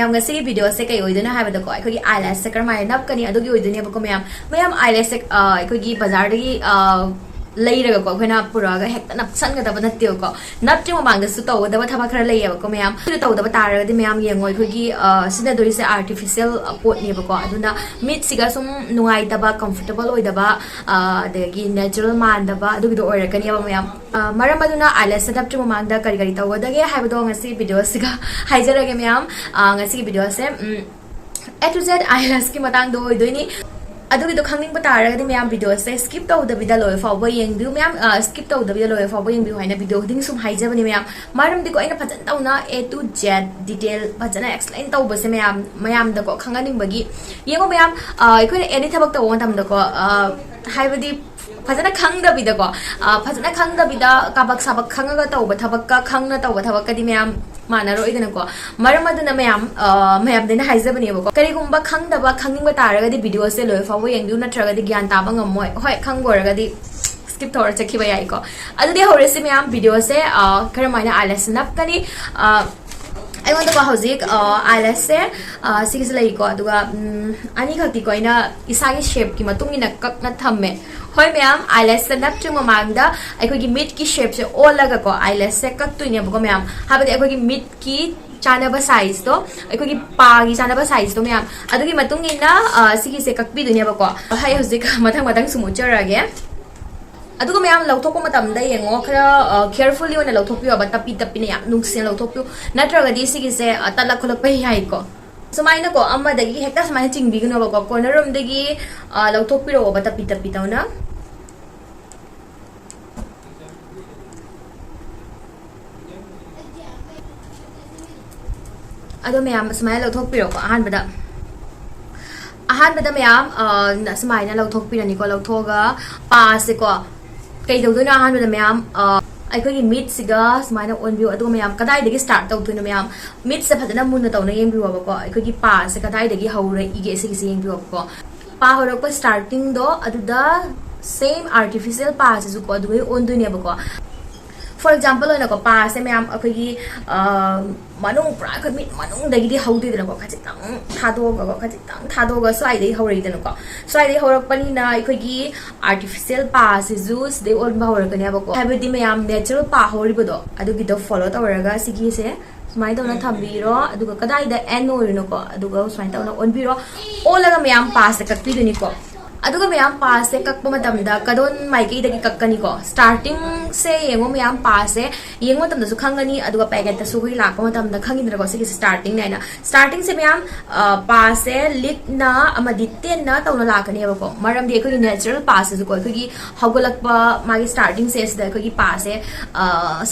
ma'am ngasi video se kai oiduna haibada ko akhoi eyelash se karmai napkani adugi oidune ba ko ma'am eyelash se akhoi gi bazar dagi leiraga ko khona puraga hekta napsan ga daba nattio ko napti mamang da su to da ba thaba khara leiya ko ma'am su to da ba taraga di ma'am yengoi khoi gi sina dori se artificial pot ni ba ko aduna mid siga sum nungai da ba comfortable oi da ba de gi natural man da ba adugi do oira kani ba ma'am maram aduna eyelash se napti mamang da kari kari taw da ge haibado ngasi video siga haijara ge ma'am ngasi video se A2z eyelash ki matang do oidoi अदुगी तो खंगिंग बतारगदि ma'am video से स्किप तौदबिदा लोय फावबो येंबिउ मैम स्किप तौदबिदा लोय फावबो येंबिउ हाइना वीडियो दिंग सुम हाइजबनि मैम मारम दिको आइना फजन तौना A to Z डिटेल फजन एक्सप्लेन तौबसे मैम दको खंगानिंग बगी येंगो मैम अखोय एनी थबक तौ मतम दको हाइबदि फजना खंगदबिदा को फजना खंगदबिदा काबक सबक खंगगा तौब थबक का खंगना तौब थबक कदि मैम मानरो इदन को मरम अदुना मैम देना हाइजबनि बको करिगुंबा खंगदबा खंगिंग तारगदि वीडियो से लोय फावो येंगिउ नत्रगदि ज्ञान ताबा ngमोय होय खंगोरगदि स्किप तौर चखिबा याइको अदुदि होरेसि मैम वीडियो से करमाइना eyelash napkani I को हजिक eyelash से सिगिस लैको अदुगा अनि खक्ति को इना इसागी शेप की मतुंगिना ककना थम्मे होय मैम eyelash से नपचु ममांगदा अखोगी मिड की शेप से ओलगा को eyelash से कक्तुइने बको मैम हाबदि अखोगी मिड की चानबा साइज तो अखोगी पागी चानबा साइज तो मैम अदुगी मतुंगिना सिगी से कक्पि दुनिया बको हाय हजिक मथंग मथंग सुमुचरागे अदुगा मैम लौथोको मतमदा येंगो खरा केयरफुली ओना लौथोपियो बा तपि तपिने याम नुंगसिन लौथोपियो नत्रगदि सिगी से तला खोलक पै हाइको सुमाइना को अमदगी हेक्ता सुमाइना चिंगबिगनो बको कोर्नर रूम दगी लौथोपिरो बा तपि तपि तौना अदो मैम सुमाइना लौथोपिरो को अहानबदा मैम सुमाइना लौथोपिरनि को लौथोगा पासे को कई दौदुना अहानबदा मैम अखोगी मिड सिगा सुमाइना ओनबियो अदो मैम कदाई दगी स्टार्ट तौदुना मैम मिड से फजना मुन तौना येंबियो बको अखोगी पा से कदाई दगी हौरे इगे से येंबियो बको पा हौरे को स्टार्टिंग दो अदुदा सेम आर्टिफिशियल पा से को अदुगे ओनदुने बको फॉर एग्जांपल ओना को पा से मैम अखोगी मनुंग पुरा खमि मनुंग दगी दि हौदि दन को खजितंग थादोगा स्वाइदे हौरै दन को स्वाइदे हौरकपनि ना अखोगी आर्टिफिशियल पा से जूस दे ओन हौरकने बको हाबदि मैम नेचुरल पा हौरिबदो अदुगी दो फॉलो तौरगा सिगी से सुमाइ तौना थम्बिरो अदुगा कदाइदा एन ओइनो को अदुगा सुमाइ तौना ओनबिरो ओलगा मैम पा से कक्पिदुनि को अदुगा मैम पास से कक्प मतमदा कदोन माइकी दगी कक्कनी को स्टार्टिंग से येंगो मैम पास से येंगो मतमदा सु खंगनी अदुगा पैकेट तसु हुई लाको मतमदा खंगिनरा को से स्टार्टिंग नाइना स्टार्टिंग से मैम पास से लिटना अमदि तेना तौना लाकनी बको मरम दे कोई नेचुरल पास से को कोई हौगलकपा मागी स्टार्टिंग से द कोई पास से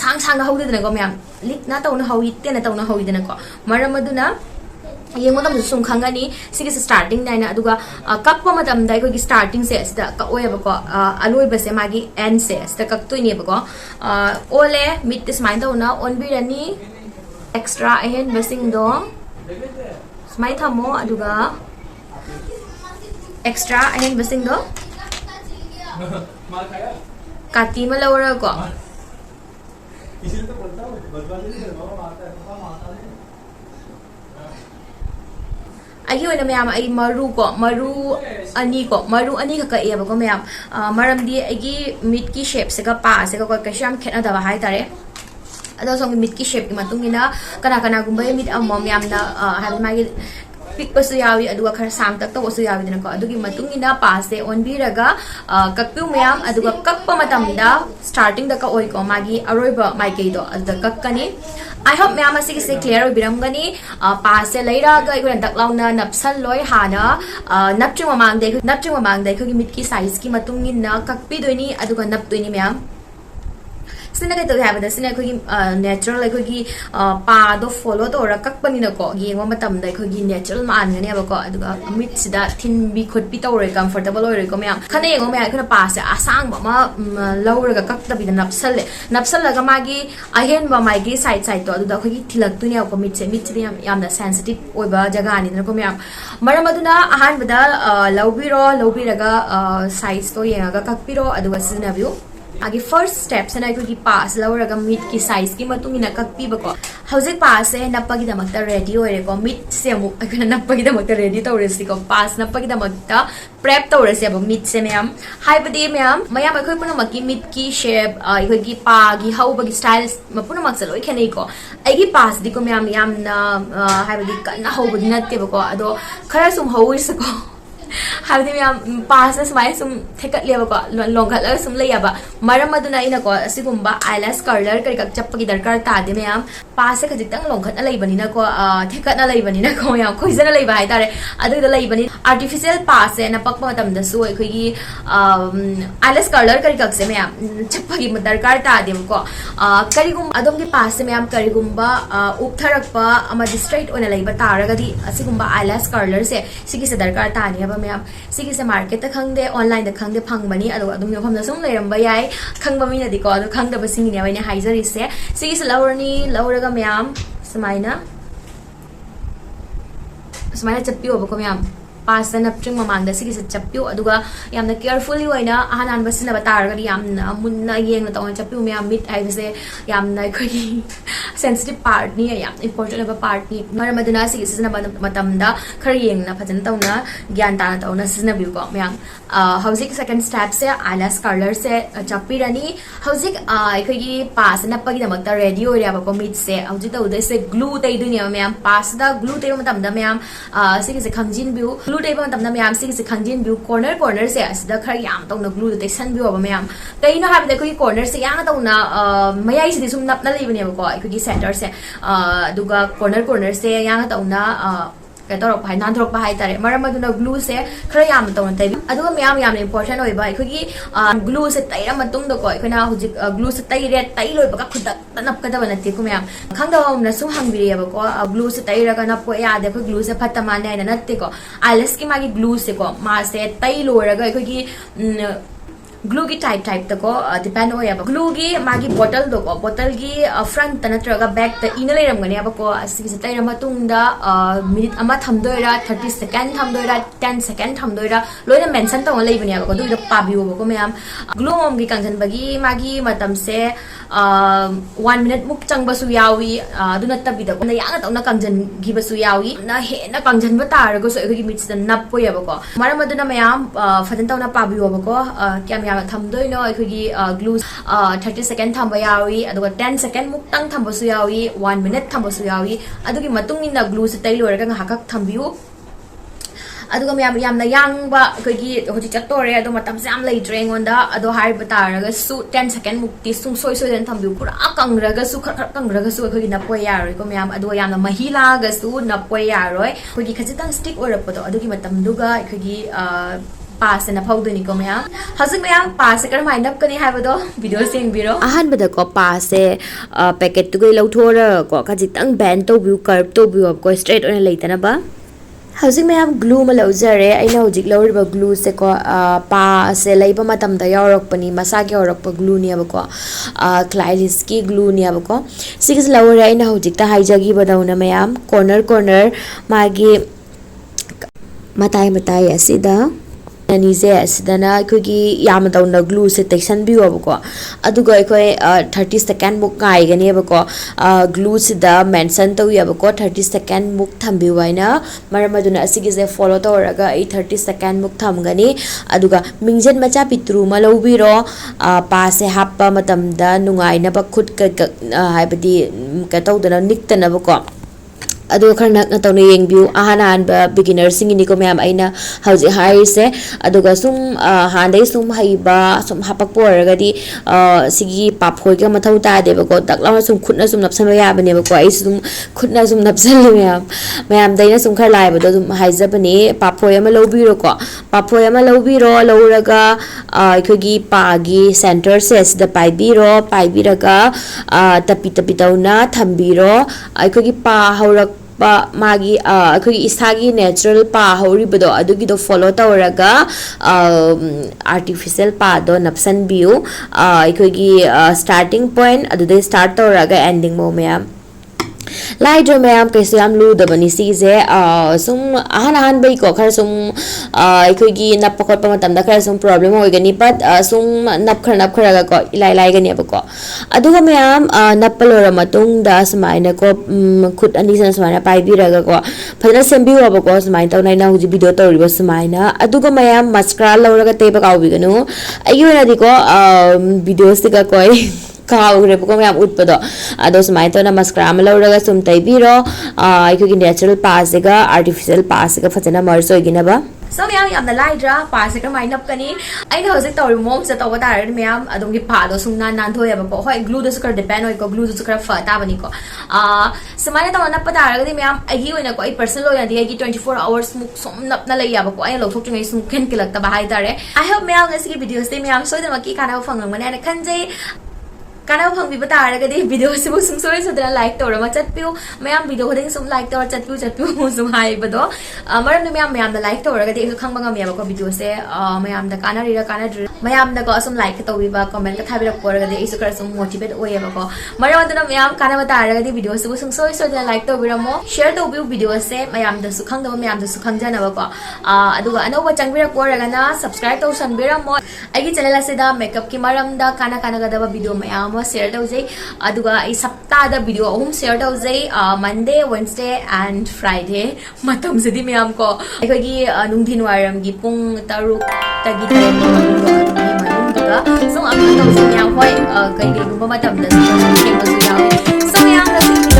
सांग सांग हौदिदना को मैम लिटना तौना हौइ तेना तौना हौइदना को मरम अदुना येंगो तम सुम खंगनी सिगे स्टार्टिंग नाइना अदुगा कक्प मतम दा कोई स्टार्टिंग से असिदा कओय बको अलोय बसे मागी एंड से असिदा कक्तुइने बको ओले मिट स्माइन दौना ओनबिरनी एक्स्ट्रा अहेन बसिंग दो स्माइ थमो अदुगा एक्स्ट्रा अहेन बसिंग दो काटी म लौरा को आई ओइना मैम आई मरु अनी खक एबको मैम मरमदी आगी मिट की शेप से पा से कैसे खेदब है तारे अदो सोंग मिट की शेप की मतुंगिना कना कना गुंबे मिट अमो मैम मागी पिकपसु यावी अदुगा खर सांग तक तोसु यावीदन को अदुगी मतुंगिना पासे ओनबिरगा कक्पिउ मैम अदुगा कक्प मतमदा स्टार्टिंग दका ओइ को मागी अरोइबा माइकेदो अदुदा कक्कनी आई होप मैम असिगी से क्लियर ओबिरमगनी पासे लैरागा इगुन दकलाउना नपसल लोय हाना नपचु ममांग दे मिट की साइज की मतुंगिना कक्पिदोइनी अदुगा नपदोइनी मैम सिना कई तौबदा सिना अखोगी नेचुरल अखोगी पादो फॉलो तौरा कक्पनिना को येंगो मतमदा अखोगी नेचुरल मानगनेबको अदुगा मिट सिदा थिनबी खोटपि तौरे कंफर्टेबल ओइरे को मैम खने येंगो मैम अखोना पासे आसांग बमा लौरगा कक्तबिदा नपसलगा मागी अहेन बा मागी साइड तो अदुदा अखोगी थिलक्तुने को मिट से यामना सेंसिटिव ओइबा जगह नि को मैम मरम अदुना अहानबदा लौबिरगा साइज तो येंगा कक्पिरो अदुगा सिनाबियो आगे फर्स्ट स्टेप से ना कोई पास लौरगा मीट की साइज की मतुंग इना कक्पीबको हौजिक पास से नप्पगी दमकता रेडी होरेको मीट से अमु अखना नप्पगी दमकता रेडी तौरेसिको पास नप्पगी दमकता प्रेप तौरेसे अब मीट से मैम हाइबदी मैम मयाम अखोय पुनमकी मीट की शेप अखोयगी पागी हौबगी स्टाइल पुनमक से लोय खेनेको अगी पास दिको मैम यामना हाइबदी कन्ना हौबदी नत्तेबको अदो खरा सुम हौइसको हाबदी मैम पास सुमाय सुम थेकटलेबको लोंगखटलगा सुम लेयाबा मरम अदुना इनाको असिगुम्बा आईलैश कर्लर करी कक चप्पगी दरकार तादे मैम पास से खजितंग लोंगखटना लेबनिनाको थेकटना लेबनिनाको मैम खोइजना लेबा हाइतारे अदुदा लेबनि आर्टिफिशियल पास से नपक मतमदसु अखोयगी आईलैश कर्लर करी कक से मैम चप्पगी दरकार तादेबको करिगुम अदोमगी पास से मैम करिगुम्बा उपथरकपा अमदि स्ट्रेट ओना लेबा तारगदी असिगुम्बा आईलैश कर्लर से सिगी से दरकार तानियाबा मैम सिगी से मार्केट खंगदे ऑनलाइन खंगदे फंगबनी अदो अदुम योफम सुम लेरंबा याय खंगबा मीनदीको अदो खंगदबा सिंगिने वैने हाइजरिसे सिगी से लवरनी लवरगा मैम सुमाइना चप्पियोबको मैम पास नप्ट्रिंग ममांग सिगी से चप्पियो अदुगा यामना केयरफुली होइना अहानान बसिना तारगदी यामना मुन्ना येंगना तौन चप्पियो मैम मिट हाइबसे यामना खोगी सेंसिटिव पार्ट नि याम इंपोर्टेंट अब पार्ट नि मरम अदुना सिगी सिजना मतमदा खर येंगना फजन तौना ज्ञान ताना तौना सिजना बिउको मैम हौजिक सेकंड स्टेप से आईलैश कर्लर से चप्पिरनी हौजिक खोगी पास नप्पगी दमकता रेडी होइराबको मिट से हौजिक तौदे से ग्लू तैदुनिया मैम पास दा ग्लू तैबा मतमदा मैम सिगी से खंजिन बिउ ग्लू तैबा मतमदा मैम सिगी से खंजिन बिउ कॉर्नर कॉर्नर से असदा खर याम तौना ग्लू तैसन बिउ अब मैम कइनो हाबदे खोगी कॉर्नर से यांग तौना मयाई सिदि सुम नपना लेबनेबको खोगी सेंटर से दुगा कॉर्नर कॉर्नर से यांग तौना तौरप है नानथोरप है तारे मरम अदुना ग्लू से खरा याम तौन तैबी अदुगा मैम याम इंपोर्टेंट होइबा अखोगी ग्लू से तैरा मतुंग दको अखोना हुजिक ग्लू से तैरे तै लोइबका खुदक नपकदब नत्ते को मैम खंगदबमना सुम हंगबिरेबको ग्लू से तैरगा नपको यादे अखो ग्लू से फत्तमाने है नत्ते को आईलैश की मागी ग्लू से को मा से तै लोरगा अखोगी ग्लू की टाइप तको डिपेंड होयब ग्लू की मागी बोतल दको बोतल की फ्रंट नत्रगा बैक त इन लेरमगने अबको सिसे तैर मतुंगदा मिनिट अमा थमदोइरा 30 सेकंड थमदोइरा 10 सेकंड थमदोइरा लोइना मेंशन तव लेबनि अबको दुइदा पाबियोबको मैम ग्लू मोम की कंजन बगी मागी मतम से 1 मिनट मुक चंगबसु यावी दुना तबिदको ना याना तौना कंजन गिबसु यावी ना हेना कंजन बतारगो सो एखोगी मिट्स द नपपोयबको मरम अदुना मैम फजन तौना पाबियोबको क्या थमदोइनो अखोगी ग्लू 30 सेकंड थंबा यावी अदुगा 10 सेकंड मुक्तंग थंबसु यावी 1 मिनट थंबसु यावी अदुगी मतुंगिना ग्लू से तै लोरगा ngahakak थंबियु अदुगा मैम यामना यांगबा अखोगी होजि चक्तोरे अदो मतम से याम लेट्रे ngonda अदो हार बतारगा सु 10 सेकंड मुक्ति सुं सोय सोय den थंबियु पुरा कंगरगा सु खर कंगरगा सु अखोगी नपोय यारोय को मैम अदो यामना महिलागा सु नपोय यारोय अखोगी खजितंग स्टिक ओरपदो अदुगी मतम दुगा अखोगी पास ना फाउदनी को मैम हजक मैम पास कर माइंड अप कनी हाबदो वीडियो सेंग बिरो अहन बदा को पास से पैकेट तो गई लौथोर को खजितंग बैंड तो व्यू कर्व तो व्यू को स्ट्रेट ओने लेतना बा हजिक मैम ग्लू म लौजरे अइना हजिक लौरिबा ग्लू से को पा से लेबा मतम दा यावरकपनी मसा के यावरकपा ग्लू नि अबको क्लाइलिस की ग्लू नि अबको सिक्स लौरे अइना हजिक ता हाइजगी बदाउना मैम कॉर्नर कॉर्नर मागी मताई मताई असिदा नीजे असिदना अखोगी याम तौना ग्लू से टेक्सन बियोबको अदुगा अखोय 30 सेकंड मुक गाइगनेबको ग्लू सिदा मेंशन तौयबको 30 सेकंड मुक थंबिवाइना मरमदुना असिगी से फॉलो तौरगा 30 सेकंड मुक थमगनी अदुगा मिंजन मचा पित्रू म लौबिरो पास से हापा मतमदा नुंगाइना खुद क हाइबदी क तौदना निक्तनबको अदो खरना तौने येंगबिउ अहानान बिगिनर सिंगिनी को मैम आइना हौजे हाइसे अदुगा सुम हांदै सुम हाइबा सुम हापक पोरगदी सिगी पाफोय के मथौ तादेबको दक्लाव सुम खुदना सुम नपसन याबनेबको आई सुम खुदना सुम नपसन मैम दैना सुम खर लाइबदो सुम हाइजबने पाफोय अमा लौबिरोको पाफोय अमा लौबिरो लौरगा अखोगी पागी सेंटर से द पाइबिरो पाइबिरगा तपि तपि तौना थंबिरो अखोगी पा हौरक मागी अखोगी इसागी नेचुरल पा हौरिबदो अदुगिदो फॉलो तौरगा आर्टिफिशियल पादो नपसन बिउ अखोगी स्टार्टिंग पॉइंट अदुदे स्टार्ट तौरगा एंडिंग मो ma'am laidra mayam kaisu yam lu da bani si je sum ahan bai ko khar sum aikoi gi nap pakot pa matam da khar sum problem hoigani but sum nap khara ga ko ilai gani ba ko aduga mayam nap palora matung da smaina ko khut ani san smaina pai bi ra ga ko phadna sembi wa ba ko smaina taw nai na huji video taw ri ba smaina aduga mayam mascara lawra ga te ba ka bi ganu ayu na di ko videos ti ga koi kaure ko mayam utpado ado sumai to na mascara ma lawra sum tai biro ai ko natural pass ga artificial pass ga phajana marso gina ba so yam na laidra pass ka mai nap kani ai na hojik tori mom se to ta re myam adong gi pa do sung nan thoya ba ko hoi glue do sukar depend hoi ko glue do sukar fa ta bani ko sumai to na pa ta re myam ai gi oina ko ai personal oina di ai gi 24 hours muk som nap na lai ya ba ko ai lo thok ngai sum ken kilak ta ba hai ta re I hope myam ngasi gi videos te myam so da ma ki kana phang ngam ne kan jai kana phang bi bata ra ga de video se bu sum soi so da like to ra ma chat piu mayam video ding sum like to chat piu sum hai ba do maram ne mayam da like to ra ga de khang ba ngam ya ba ko video se mayam da kana ri mayam da ko sum like to bi ba comment ka thabi ra ko ra ga de isu kar sum motivate oye ba ko maram da mayam kana bata ra ga de video se bu sum soi so da like to bi ra mo share to bi video se mayam da su khang da mayam da su khang jana ba ko aduga ano ba chang bi ra ko ra ga na subscribe to san bi ra mo ai gi channel se da makeup ki maram da kana ga da video mayam share tawjai aduga I sapta da video ahum share tawjai Monday Wednesday and Friday matam sidi myam ko ai gi nungthin waram gi pung taruk tagi tare manung da so am tawjai myam hoi kai gi gumba matam da so myam